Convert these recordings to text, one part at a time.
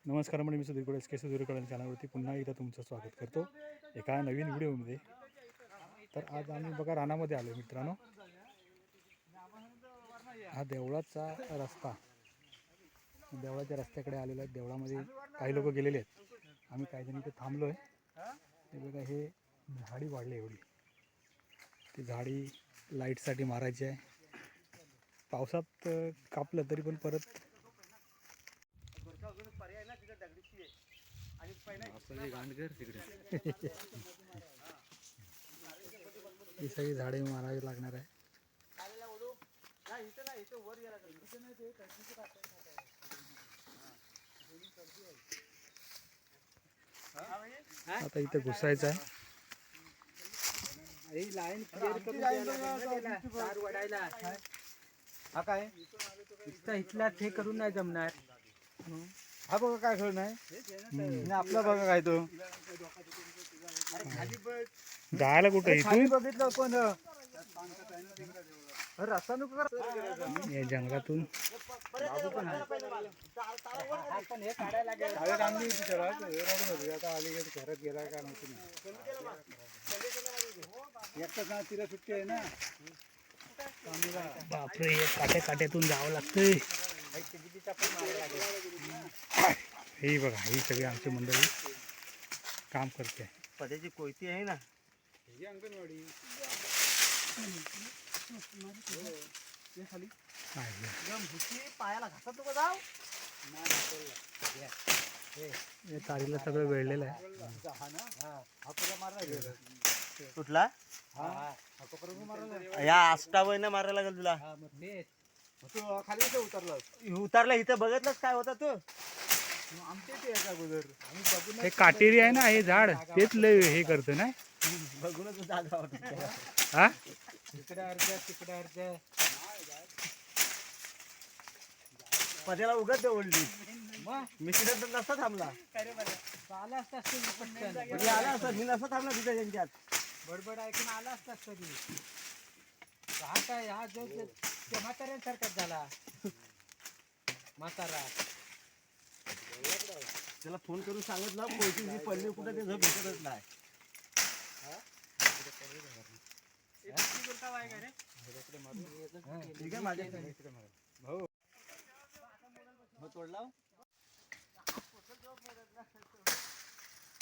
नमस्कार मी सुधीर गोळे SK सुधीर गोळे चॅनलवरती पुन्हा एकदा तुमचं स्वागत करतो एका नवीन व्हिडिओमध्ये। तर आज आम्ही बघा रानामध्ये आलो मित्रांनो। हा देवळाचा रस्ता, देवळाच्या रस्त्याकडे आलेलो आहे। देवळामध्ये काही लोक गेलेले आहेत, आम्ही काही जण इथे थांबलो आहे। हे बघा, हे झाडी वाढली एवढी, ती झाडी लाईटसाठी मारायची आहे। पावसात कापलं तरी पण परत ही सगळी झाडे मारावी लागणार आहे। आता इथे घुसायचं आहे। हा काय इथला हे करून नाही जमणार। हा बघा काय खेळ नाही आपला बघा काय तो जायला कुठे इथून बघितलं कोण रस्ता नको या जंगलातून पण हे काढायला लागेल। आता अलीकडे घरात गेला का नव्हती एकटा तिला सुट्टी आहे ना। बापरे, काट्या काट्यातून जावं लागतंय। हे बघा, ही सगळी आमची मंडळी काम करते। पद्याची कोयती आहे ना, ही अंगणवाडी पायाला घासत तू जाऊ या तारीला सगळं वेळलेलं आहे। कुठला या आष्टावयनं मारायला लागेल तुला। खाली उतरला इथं बघितलंच काय होता तू आमच्या इथे अगोदर हे काटेरी आहे ना, हे झाड तेच लय हे करतं ना, बघूनच जागा होती। हा तिकडे अर्ध्या तिकडे अर्ध्या पद्याला उगत ओढली मी तिथे नसता थांबला। आला असता मी नसता थांबला तिथे त्यांच्यात बडबड ऐकून आला असतास कधी। हा काय हा जो म्हाताऱ्यांसारखाच झाला म्हातारा। त्याला फोन करून सांगितलं कोयती पडली कुठे ते भेटतच नाही। ठीक आहे माझ्या भाऊ तोडला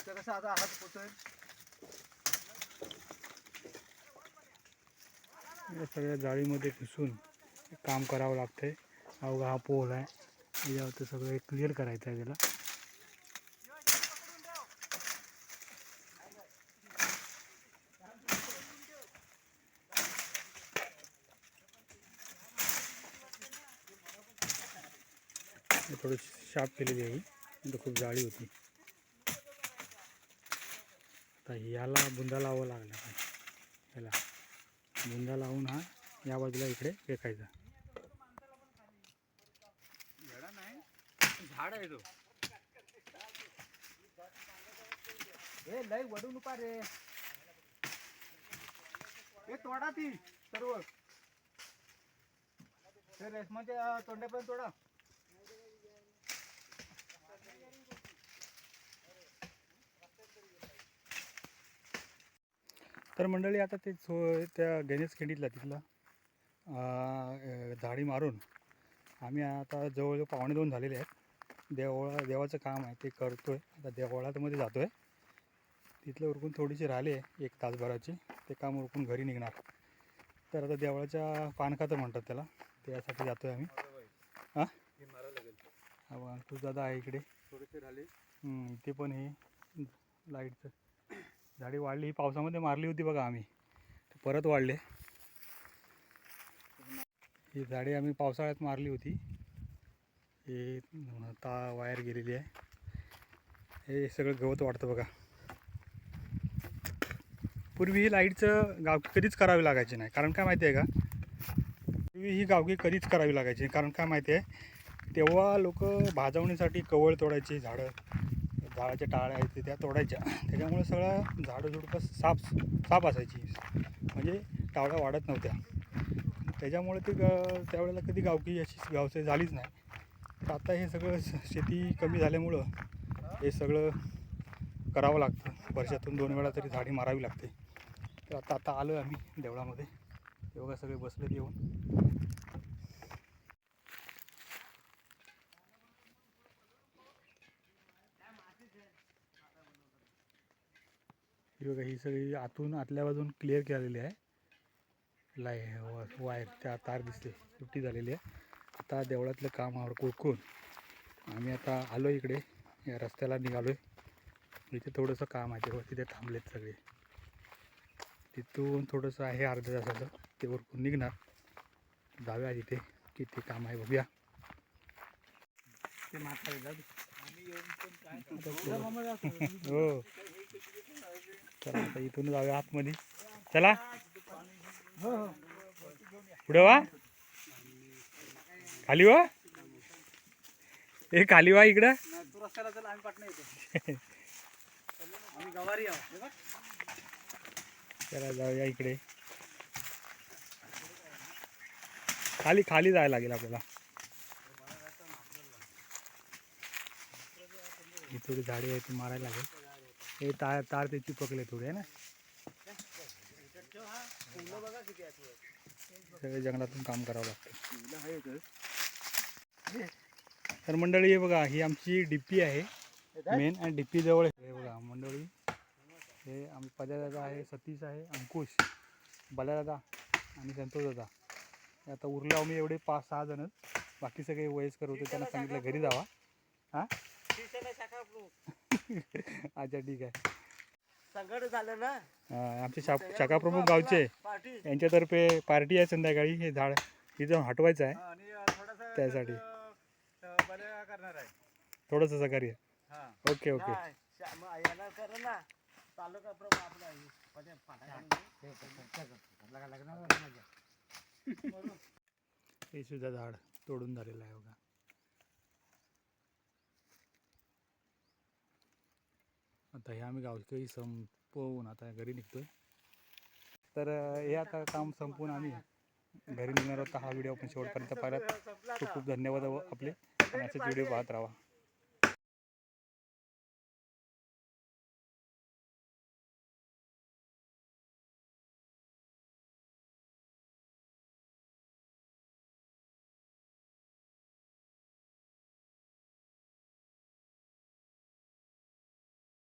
कसं आता हात पोचेल। या सगळ्या जाळीमध्ये घुसून काम करावं लागतंय। अवघा हा पोल आहे, यावरती सगळं क्लिअर करायचं आहे त्याला। थोडी शार्प केलेली आहे, इथं खूप जाळी होती। आता ह्याला बुंदा लावावा लागला, ह्याला बुंदा लावून हा या बाजूला इकडे फेकायचा। झाड आहे तो हे लय वडू नका रे, हे तोडा ती सर्व ते रेशमाच्या तोंड्यापर्यंत तोडा। तर मंडळी आता ते त्या गणेश खिंडीतला तिथला झाडी मारून आम्ही आता जवळजवळ 1:15 झालेले आहेत। देवाचं काम आहे ते करतो आहे। आता देवळामध्ये जातो आहे, तिथलं उरकून थोडीशी राहिली आहे 1 तासभराची, ते काम उरकून घरी निघणार। तर आता देवळाच्या पानखातं म्हणतात त्याला, त्यासाठी जातो आहे आम्ही। हां हा तू दादा आहे इकडे थोडेसे राहिले। इथे पण हे लाईटचं झाडी वाढली, ही पावसामध्ये मारली होती बघा आम्ही, परत वाढले। ही झाडी आम्ही पावसाळ्यात मारली होती, हे वायर गेलेली आहे। हे सगळं गवत वाढतं बघा। पूर्वी ही लाईटचं गावकी कधीच करावी लागायची नाही, कारण काय माहिती आहे का, पूर्वी ही गावकी कधीच करावी लागायची नाही, कारण काय माहिती आहे, तेव्हा लोक भाजवणीसाठी कवळ तोडायची, झाडाच्या टाळ्या आहेत त्या तोडायच्या, त्याच्यामुळे सगळं झाडझुडपं साफ असायची, म्हणजे टावळ्या वाढत नव्हत्या। त्याच्यामुळे ते त्यावेळेला कधी गावकी अशी व्यवसाय झालीच नाही। तर आता हे सगळं शेती कमी झाल्यामुळं हे सगळं करावं लागतं. वर्षातून 2 वेळा तरी झाडी मारावी लागते. तर आता आलो आहे आम्ही देवळामध्ये. ते बघा सगळे बसलेत येऊन. ही बघा ही सगळी आतल्या बाजून क्लिअर केलेली आहे. वायर त्या तार दिसते सुट्टी झालेली आहे. आता देवळातलं काम कोकून आम्ही आता आलो इकडे या रस्त्याला निघालो आहे. इथे थोडंसं काम आहे तेव्हा तिथे थांबलेत सगळे. तिथून थोडंसं आहे अर्ध्या तासाचं ते वरकून निघणार. जाऊया तिथे किती काम आहे बघूया. ते म्हातारे जाऊ दे. हो चला आता इथून जाऊया आतमध्ये. चला पुढे वा खाली वा खाली वा इकडं. तू रस्त्याला चल आम्ही पाटणा येतो. आम्ही गवारी आहोत. चला जाऊया इकडे. खाली खाली जायला लागेल आपल्याला. ही थोडी झाडी आहे ती मारायला लागेल. हे तार त्याची पकडले थोडे आहे ना. सगळे जंगलातून काम करावं लागतं. तर मंडळी हे बघा ही आमची डीपी आहे मेन. आणि डीपी जवळ हे बघा मंडळी हे आम्ही पद्यादादा आहे, सतीश आहे, अंकुश, बल्यादादा आणि संतोष दादा. आता उरलो आम्ही एवढे 5-6 जण. बाकी सगळे वयस्कर होते त्यांना सांगितलं घरी जावा. हां अच्छा ठीक आहे. संकट झालं ना. आमचे शाखा प्रमुख गावचे यांच्यातर्फे पार्टी आहे संध्याकाळी. हे झाड इथं हटवायचं आहे त्यासाठी थोडंसं सहकार्य. Okay okay. हे सुद्धा झाड तोडून झालेलं आहे बघा. आता हे आम्ही गावकरी संपवून आता घरी निघतोय. तर हे आता काम संपवून आम्ही घरी निघणार होता. हा व्हिडिओ आपण शेवटपर्यंत पाहिलात. खूप खूप धन्यवाद आपले. आणि असेच व्हिडिओ पाहत राहा.